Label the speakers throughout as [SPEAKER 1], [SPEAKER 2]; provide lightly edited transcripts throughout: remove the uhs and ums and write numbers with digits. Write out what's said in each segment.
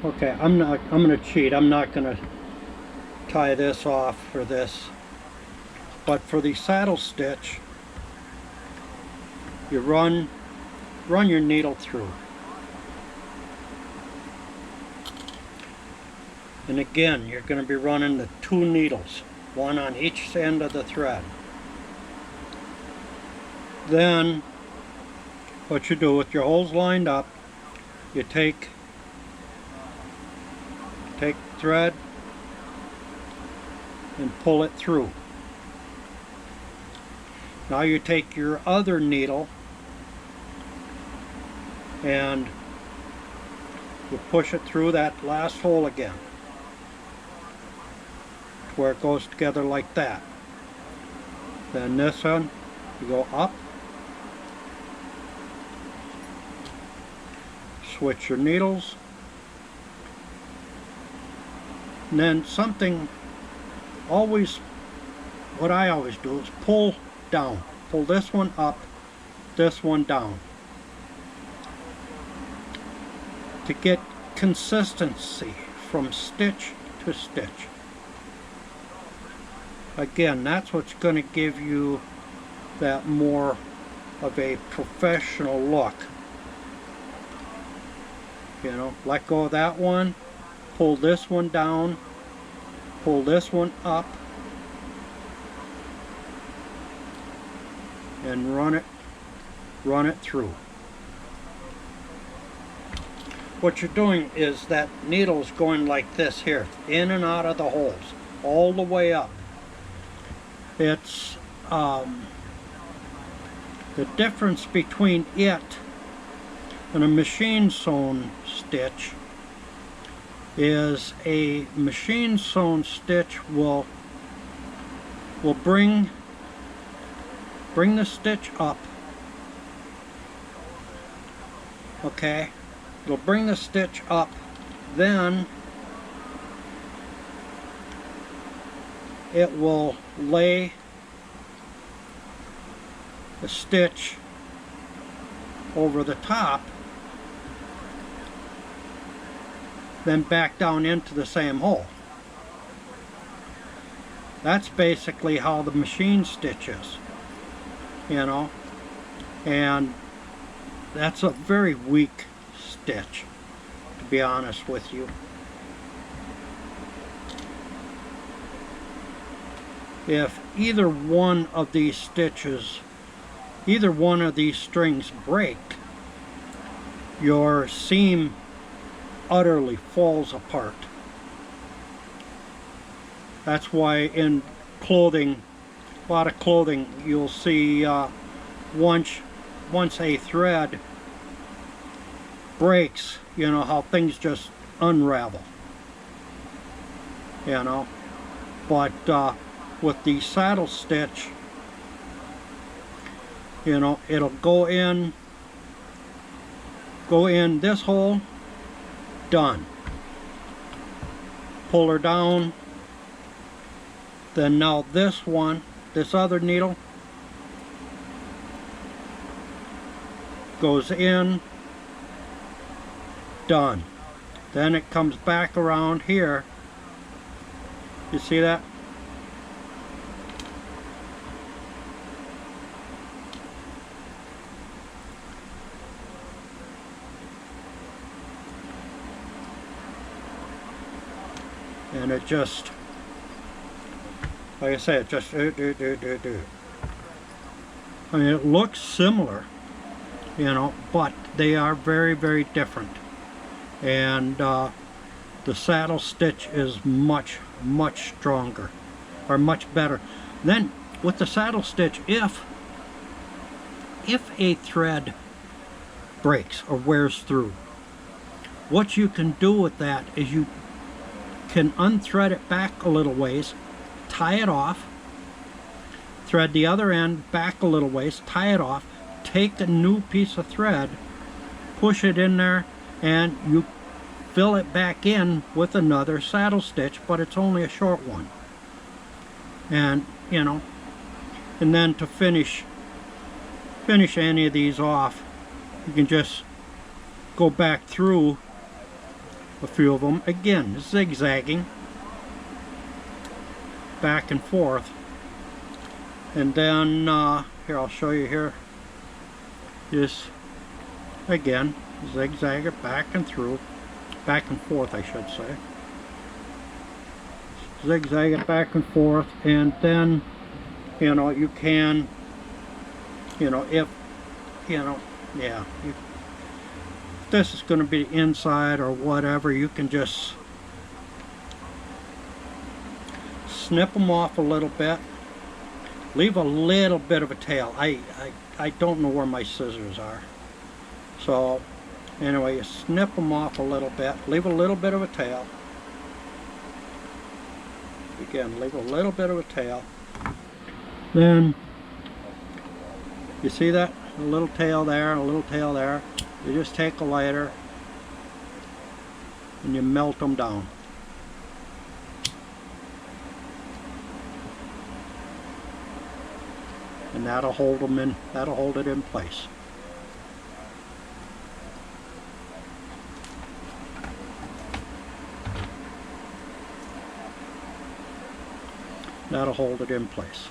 [SPEAKER 1] Okay, I'm gonna cheat. I'm not gonna tie this off for this. But for the saddle stitch, you run your needle through. And again, you're going to be running the 2 needles, one on each end of the thread. Then, what you do with your holes lined up, you take thread and pull it through. Now you take your other needle and you push it through that last hole again, where it goes together like that. Then this one, you go up, switch your needles, and then something what I always do is pull down. Pull this one up, this one down, to get consistency from stitch to stitch. Again, that's what's going to give you that more of a professional look. You know, let go of that one, pull this one down, pull this one up, and run it through. What you're doing is that needle is going like this here, in and out of the holes, all the way up. It's the difference between it and a machine sewn stitch is a machine sewn stitch will bring the stitch up. Okay, it'll bring the stitch up, then it will lay the stitch over the top, then back down into the same hole. That's basically how the machine stitch is, you know, and that's a very weak stitch, to be honest with you. If either one of these stitches, either one of these strings break, your seam utterly falls apart. That's why in clothing, a lot of clothing, you'll see once a thread breaks, you know, how things just unravel, you know. But with the saddle stitch, you know, it'll go in this hole, done. Pull her down, then now this other needle goes in, done. Then it comes back around here. You see that? And it just, like I said, it just do. I mean, it looks similar, you know, but they are very, very different. And the saddle stitch is much, much stronger, or much better. Then with the saddle stitch, if a thread breaks or wears through, what you can do with that is you can unthread it back a little ways, tie it off, thread the other end back a little ways, tie it off, take a new piece of thread, push it in there, and you fill it back in with another saddle stitch, but it's only a short one. And, you know, and then to finish any of these off, you can just go back through a few of them, again zigzagging back and forth. And then here, I'll show you here, just again zigzag it back and forth I should say. Zigzag it back and forth, and then you can, if this is going to be inside or whatever, you can just snip them off a little bit, leave a little bit of a tail. I don't know where my scissors are, so anyway, you snip them off a little bit, leave a little bit of a tail. Again, leave a little bit of a tail. Then you see that? A little tail there, a little tail there. You just take a lighter and you melt them down. And that'll hold them in, that'll hold it in place. That'll hold it in place.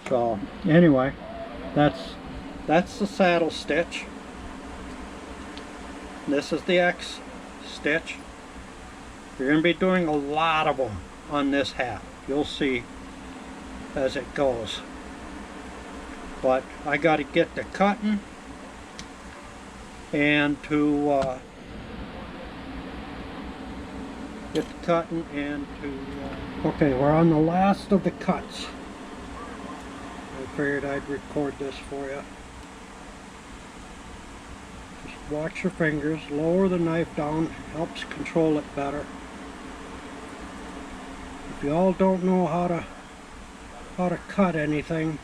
[SPEAKER 1] So anyway, that's the saddle stitch. This is the X stitch. You're going to be doing a lot of them on this hat. You'll see as it goes. But I got to get to cutting and to okay, we're on the last of the cuts. I figured I'd record this for you. Just watch your fingers, lower the knife down, helps control it better. If you all don't know how to cut anything,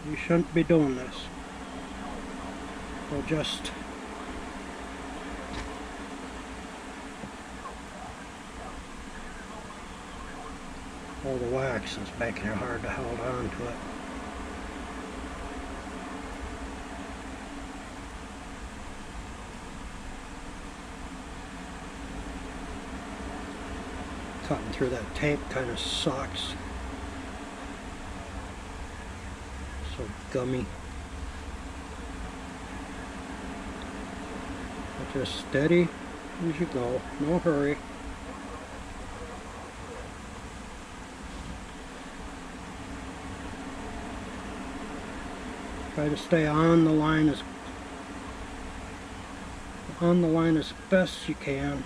[SPEAKER 1] you shouldn't be doing this. So just all the wax is making it hard to hold on to it. Cutting through that tape kind of sucks. So gummy. But just steady as you go, no hurry. Try to stay on the line as best you can.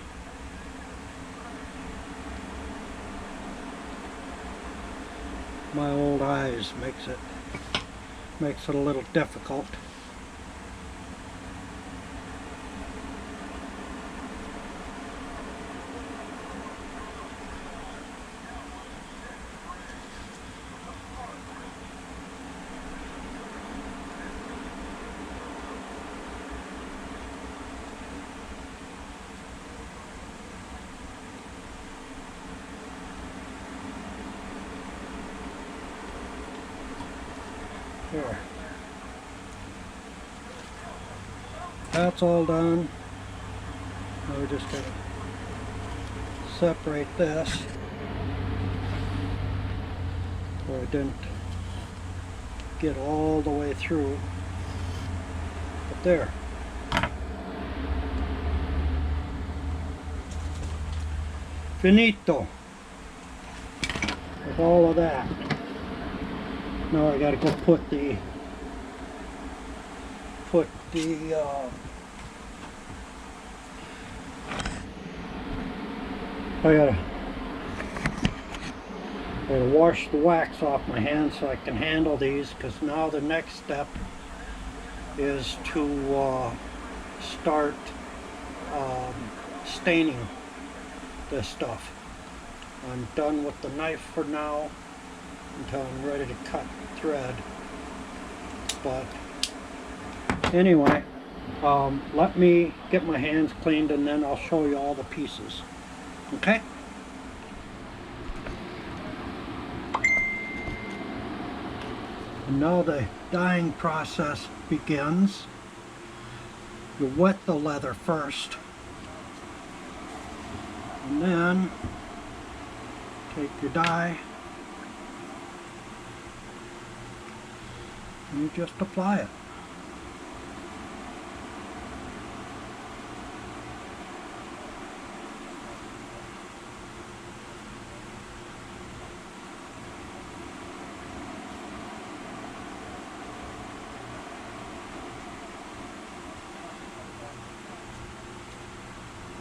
[SPEAKER 1] My old eyes makes it a little difficult. There. That's all done. Now we're just going to separate this so I didn't get all the way through. But there. Finito with all of that. Now I gotta go put the I gotta wash the wax off my hands so I can handle these, because now the next step is to start staining this stuff. I'm done with the knife for now until I'm ready to cut thread. But anyway, let me get my hands cleaned and then I'll show you all the pieces. Okay? And now the dyeing process begins. You wet the leather first. And then take your die and you just apply it.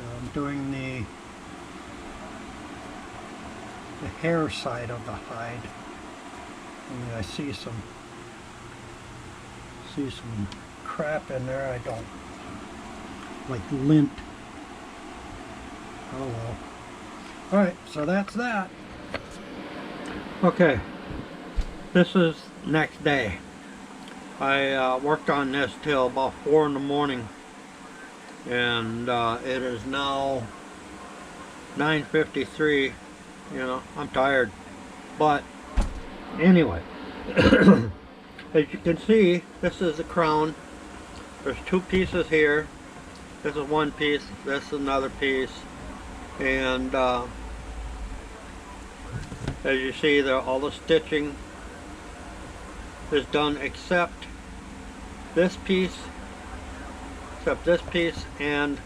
[SPEAKER 1] I'm doing the hair side of the hide. And I see some crap in there. I don't like lint. Oh well. Alright, so that's that. Okay, this is next day. I worked on this till about 4 in the morning, and it is now 9:53. You know, I'm tired, but anyway, as you can see, this is the crown. There's 2 pieces here. This is 1 piece, this is another piece, and as you see there, all the stitching is done except this piece, and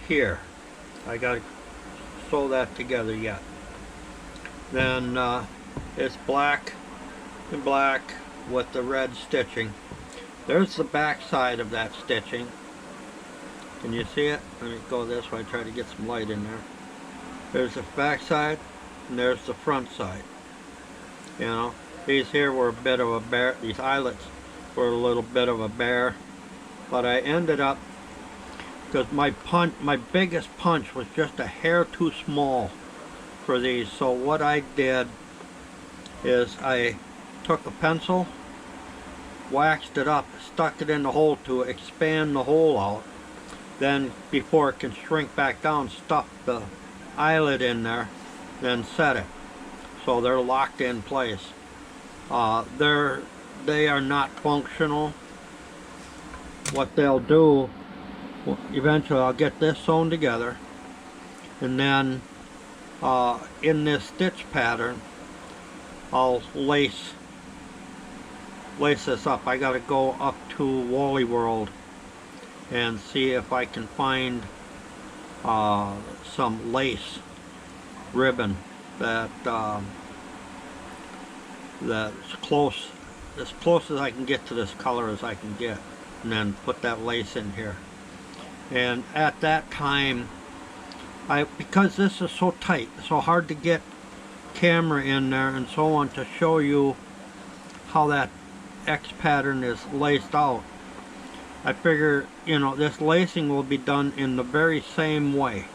[SPEAKER 1] here. I gotta sew that together yet. Then it's black and black with the red stitching. There's the back side of that stitching. Can you see it? Let me go this way, try to get some light in there. There's the back side and there's the front side. You know, these here were a bit of a bear, these eyelets were a little bit of a bear, but I ended up, because my biggest punch was just a hair too small for these. So what I did is I took a pencil, waxed it up, stuck it in the hole to expand the hole out. Then before it can shrink back down, stuff the eyelet in there, then set it. So they're locked in place. They are not functional. What they'll do, eventually I'll get this sewn together, and then in this stitch pattern I'll lace this up. I gotta go up to Wally World and see if I can find some lace ribbon that's as close as I can get to this color as I can get, and then put that lace in here. And at that time, because this is so tight, so hard to get camera in there and so on to show you how that X pattern is laced out, I figure, you know, this lacing will be done in the very same way.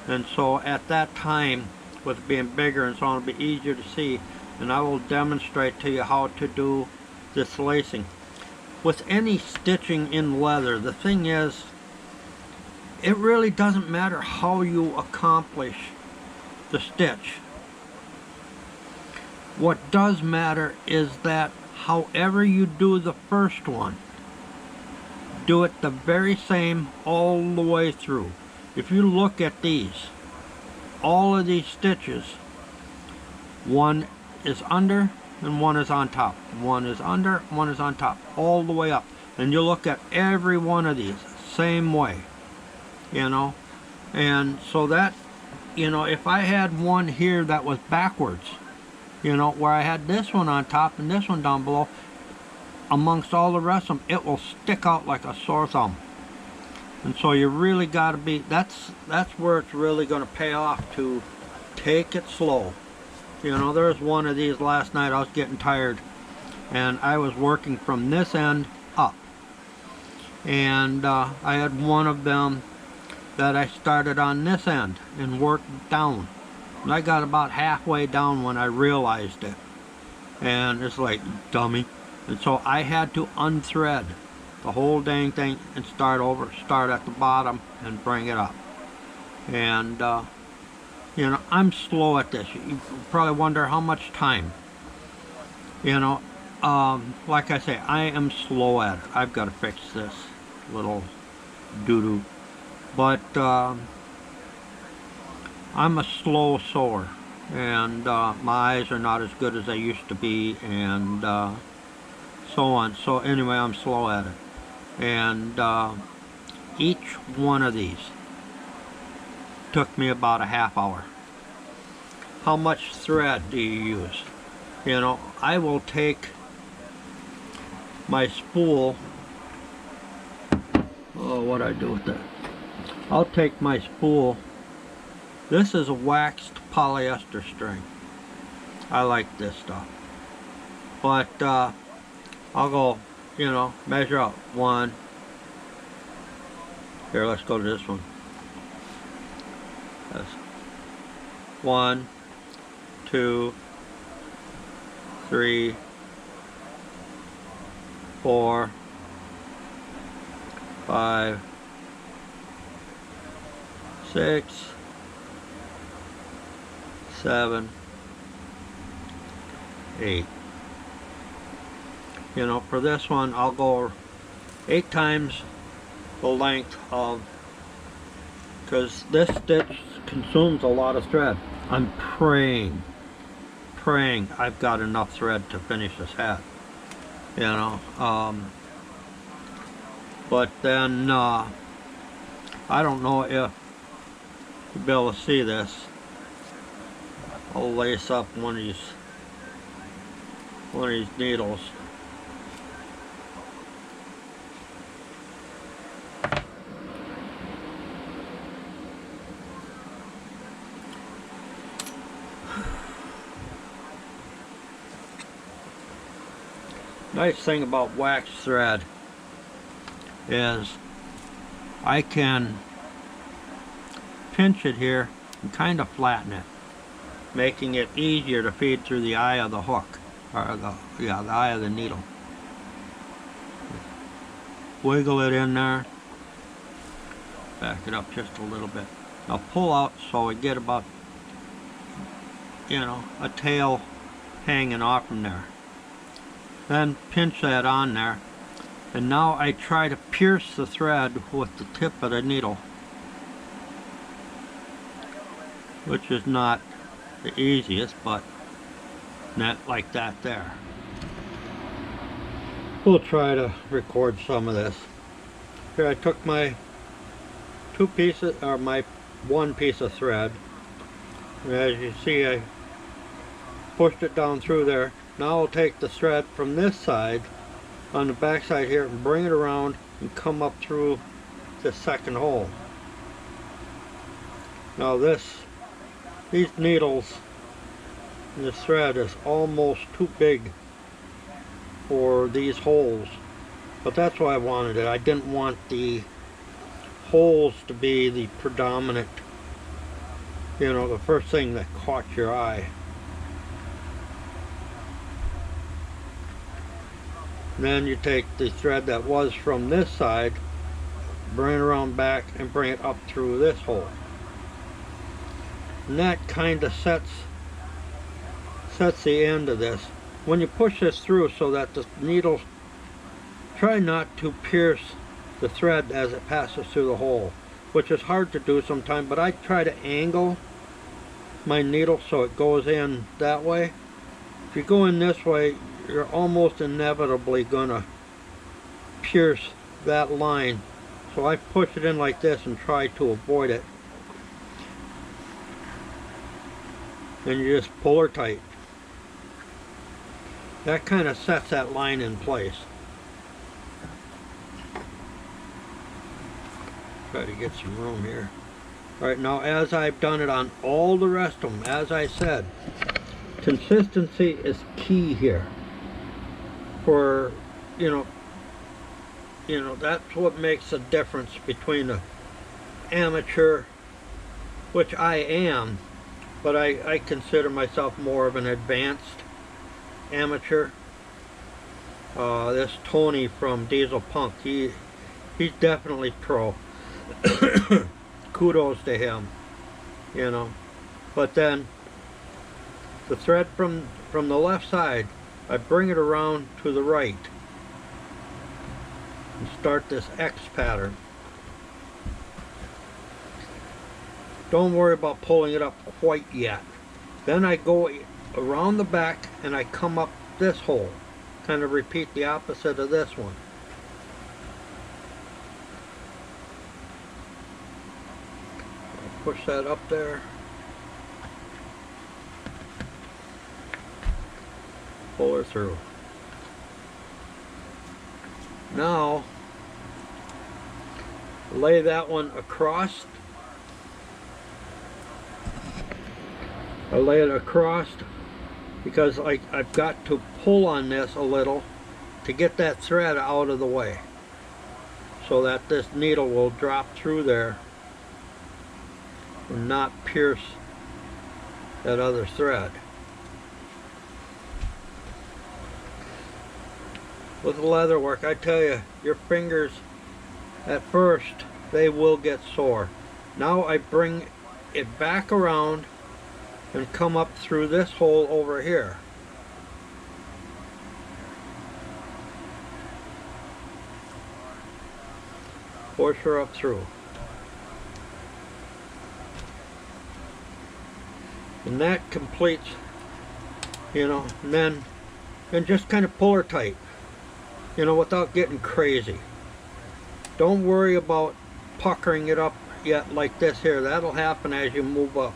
[SPEAKER 1] And so at that time, with it being bigger and so on, it'll be easier to see, and I will demonstrate to you how to do this lacing. With any stitching in leather, the thing is, it really doesn't matter how you accomplish the stitch. What does matter is that however you do the first one, do it the very same all the way through. If you look at these, all of these stitches, one is under and one is on top. One is under, one is on top, all the way up. And you look at every one of these, same way, you know. And so that, you know, if I had one here that was backwards, you know, where I had this one on top and this one down below, amongst all the rest of them, it will stick out like a sore thumb. And so you really got to be, that's where it's really going to pay off, to take it slow. You know, there's one of these last night. I was getting tired and I was working from this end up, and I had one of them that I started on this end and worked down, and I got about halfway down when I realized it, and it's like, dummy. And so I had to unthread the whole dang thing and start over, start at the bottom and bring it up. And you know, I'm slow at this. You probably wonder how much time. You know, like I say, I am slow at it. I've got to fix this little doo-doo. But I'm a slow sewer, and my eyes are not as good as they used to be, and so on. So anyway, I'm slow at it. And each one of these took me about a half hour. How much thread do you use? You know, I will take my spool. Oh, what do I do with that? I'll take my spool. This is a waxed polyester string. I like this stuff. But I'll go, you know, measure out one. Here, let's go to this one. That's 1, 2, 3, 4, 5, 6, 7, 8. You know, for this one, I'll go 8 times the length of, because this stitch consumes a lot of thread. I'm praying I've got enough thread to finish this hat. You know, but then I don't know if you'll be able to see this. I'll lace up one of these needles. Nice thing about wax thread is I can pinch it here and kind of flatten it, making it easier to feed through the eye of the hook, or the eye of the needle. Wiggle it in there, back it up just a little bit. Now pull out so we get about, you know, a tail hanging off from there. Then pinch that on there, and now I try to pierce the thread with the tip of the needle, which is not the easiest, but not like that there. We'll try to record some of this. Here I took my one piece of thread, and as you see I pushed it down through there. Now I'll take the thread from this side on the back side here and bring it around and come up through the second hole. Now these needles and this thread is almost too big for these holes, but that's why I wanted it. I didn't want the holes to be the predominant, you know, the first thing that caught your eye. Then you take the thread that was from this side, bring it around back and bring it up through this hole. And that kind of sets the end of this. When you push this through so that the needle, try not to pierce the thread as it passes through the hole, which is hard to do sometimes, but I try to angle my needle so it goes in that way. If you go in this way, you're almost inevitably gonna pierce that line. So I push it in like this and try to avoid it. And you just pull her tight. That kind of sets that line in place. Try to get some room here. Alright, now as I've done it on all the rest of them, as I said, consistency is key here. For, you know, that's what makes a difference between an amateur, which I am, but I consider myself more of an advanced amateur. This Tony from DeiselPunk, he's definitely pro. Kudos to him, you know. But then the thread from the left side, I bring it around to the right and start this X pattern. Don't worry about pulling it up quite yet. Then I go around the back and I come up this hole. Kind of repeat the opposite of this one. I'll push that up there. Pull her through. Now, lay that one across. I lay it across because I've got to pull on this a little to get that thread out of the way so that this needle will drop through there and not pierce that other thread. With leather work, I tell you, your fingers at first they will get sore. Now I bring it back around and come up through this hole over here. Push her up through. And that completes, you know, and then just kind of pull her tight, you know, without getting crazy. Don't worry about puckering it up yet like this here. That'll happen as you move up.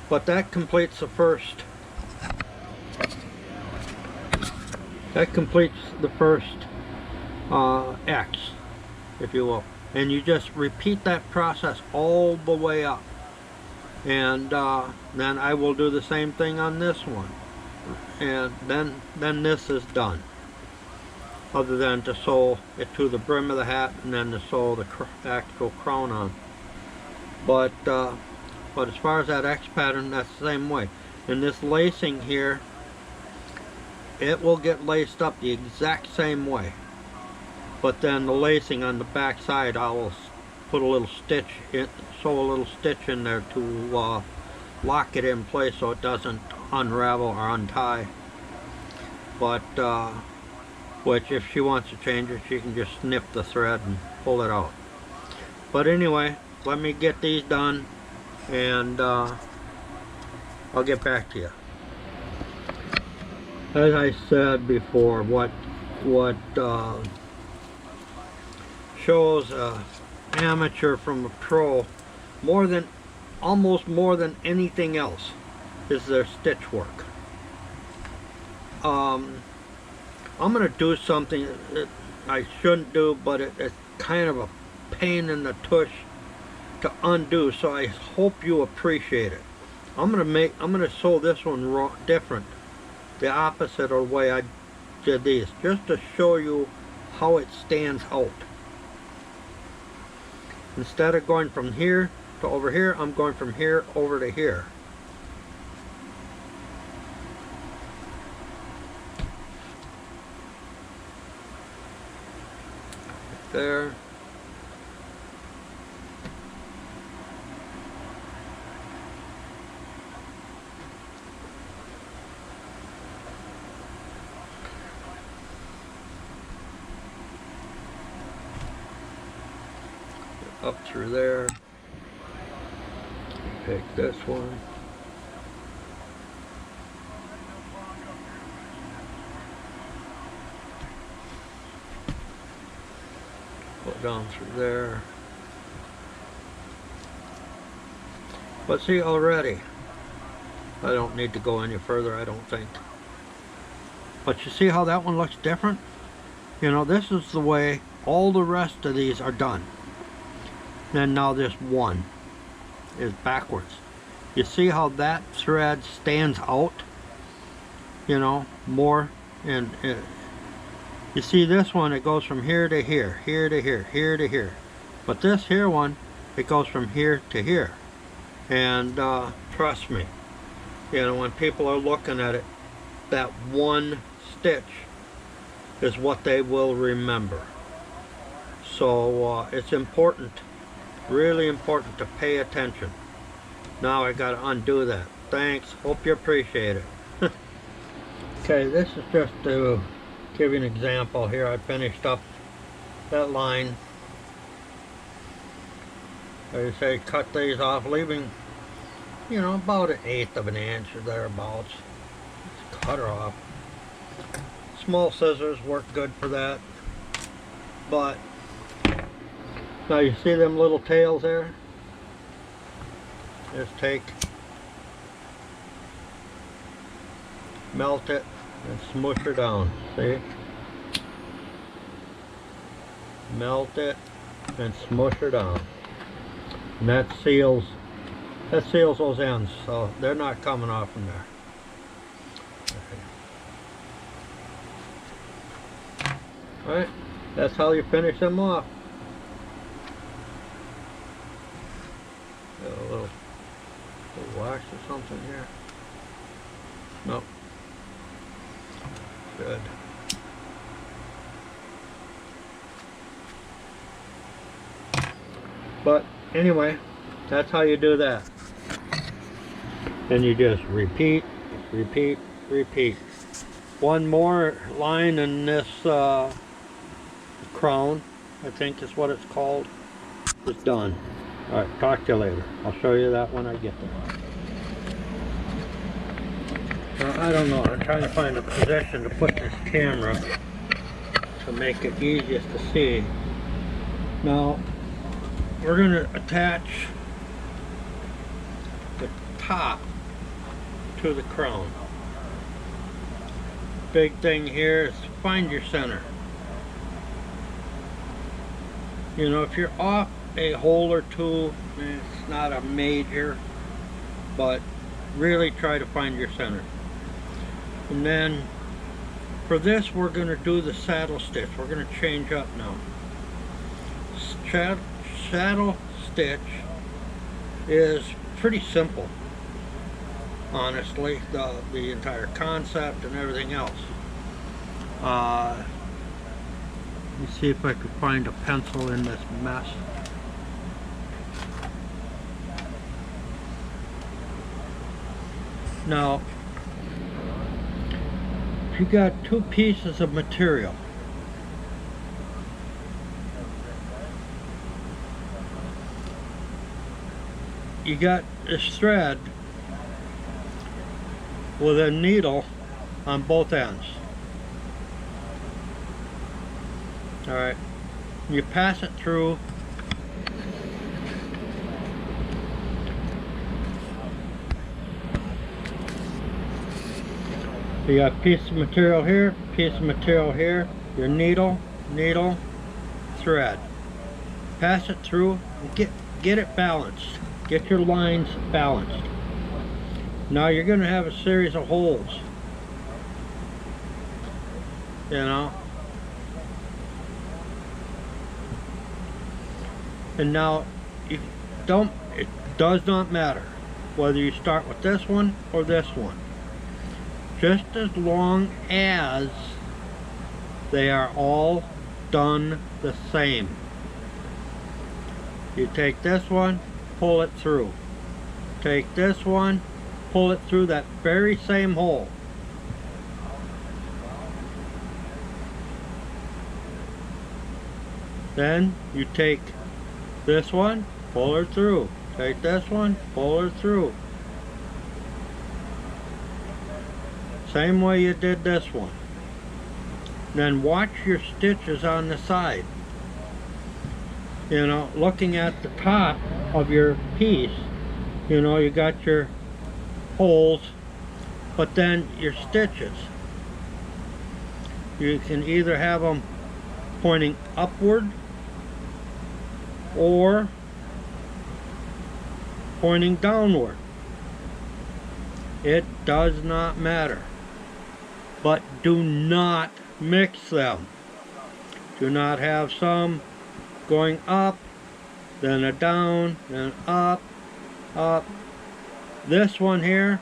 [SPEAKER 1] But that completes the first. That completes the first X, if you will. And you just repeat that process all the way up. And then I will do the same thing on this one. And then this is done. Other than to sew it to the brim of the hat and then to sew the actual crown on. But as far as that X pattern, that's the same way. And this lacing here, it will get laced up the exact same way. But then the lacing on the back side, I will put a little stitch in, sew a little stitch in there to lock it in place so it doesn't unravel or untie. But which if she wants to change it, she can just snip the thread and pull it out. But anyway, let me get these done and I'll get back to you. As I said before, what shows an amateur from a pro almost more than anything else is their stitch work. I'm going to do something that I shouldn't do, but it's kind of a pain in the tush to undo, so I hope you appreciate it. I'm going to sew this one different, the opposite of the way I did these, just to show you how it stands out. Instead of going from here to over here, I'm going from here over to here. There. Up through there. Take this one. Go down through there. But see, already, I don't need to go any further, I don't think. But you see how that one looks different? You know, this is the way all the rest of these are done. And now this one is backwards. You see how that thread stands out, you know, more, and you see this one, it goes from here to here, here to here, here to here. But this here one, it goes from here to here. And trust me, you know, when people are looking at it, that one stitch is what they will remember. So it's important, really important to pay attention. Now I gotta undo that. Thanks, hope you appreciate it. Okay, this is just to give you an example here. I finished up that line Like I say, cut these off, leaving, you know, about 1/8 of an inch or thereabouts. Just cut her off. Small scissors work good for that. But now you see them little tails there? Just take, melt it, and smush her down. See? Melt it and smush her down. And that seals those ends, so they're not coming off from there. Alright, that's how you finish them off. Got a little wax or something here. Nope. Good. But anyway, that's how you do that. Then you just repeat, repeat, repeat. One more line in this crown, I think is what it's called, is done. Alright, talk to you later. I'll show you that when I get there. I don't know, I'm trying to find a position to put this camera to make it easiest to see. Now, we're going to attach the top to the crown. Big thing here is find your center. You know, if you're off a hole or two, it's not a major, but really try to find your center. And then for this, we're going to do the saddle stitch. We're going to change up now. Saddle stitch is pretty simple, honestly, the entire concept and everything else. Let me see if I could find a pencil in this mess. Now, if you got two pieces of material, you got this thread with a needle on both ends. Alright, you pass it through you got a piece of material here, piece of material here, your needle, thread. Pass it through and get it balanced. Get your lines balanced. Now you're going to have a series of holes. You know? And now it does not matter whether you start with this one or this one. Just as long as they are all done the same. You take this one, pull it through. Take this one, pull it through that very same hole. Then you take this one, pull her through. Take this one, pull her through. Same way you did this one. Then watch your stitches on the side. You know, looking at the top of your piece, you know, you got your holes, but then your stitches, you can either have them pointing upward or pointing downward. It does not matter. But do not mix them. Do not have some going up, then a down, then up, up. This one here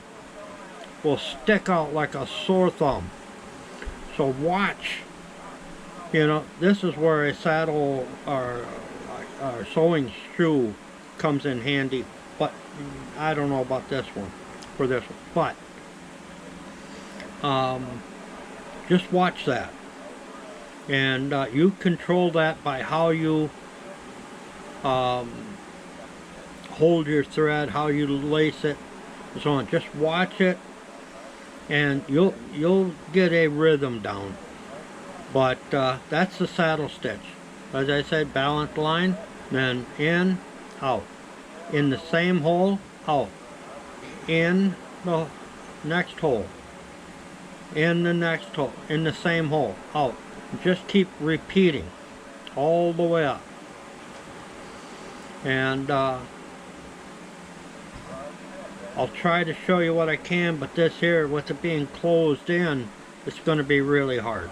[SPEAKER 1] will stick out like a sore thumb. So watch. You know, this is where a saddle or sewing shoe comes in handy. But I don't know about this one, for this one. But just watch that. And you control that by how you hold your thread, how you lace it, and so on. Just watch it, and you'll get a rhythm down. But that's the saddle stitch. As I said, balanced line, then in, out, in the same hole, out, in the next hole, in the next hole, in the same hole, out. Just keep repeating all the way up. And I'll try to show you what I can, but this here, with it being closed in, it's going to be really hard.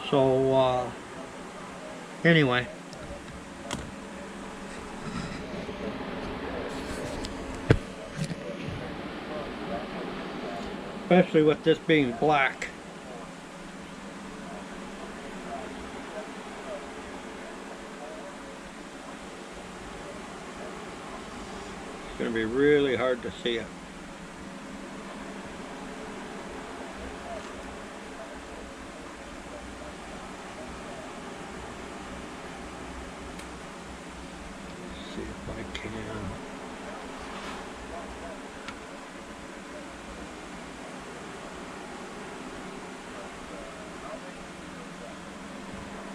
[SPEAKER 1] So anyway, especially with this being black. It's going to be really hard to see it. Let's see if I can.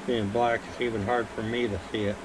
[SPEAKER 1] Being black, it's even hard for me to see it.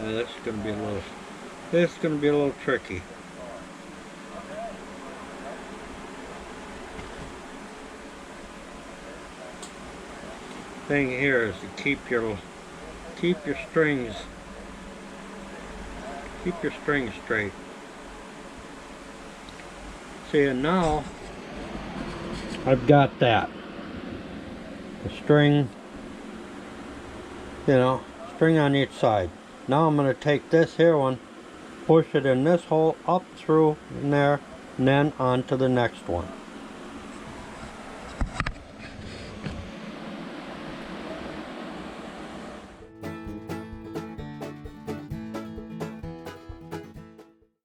[SPEAKER 1] This is going to be a little tricky. Thing here is to keep your strings straight. See, and now I've got that. The string, string on each side. Now I'm going to take this here one, push it in this hole, up through in there, and then on to the next one.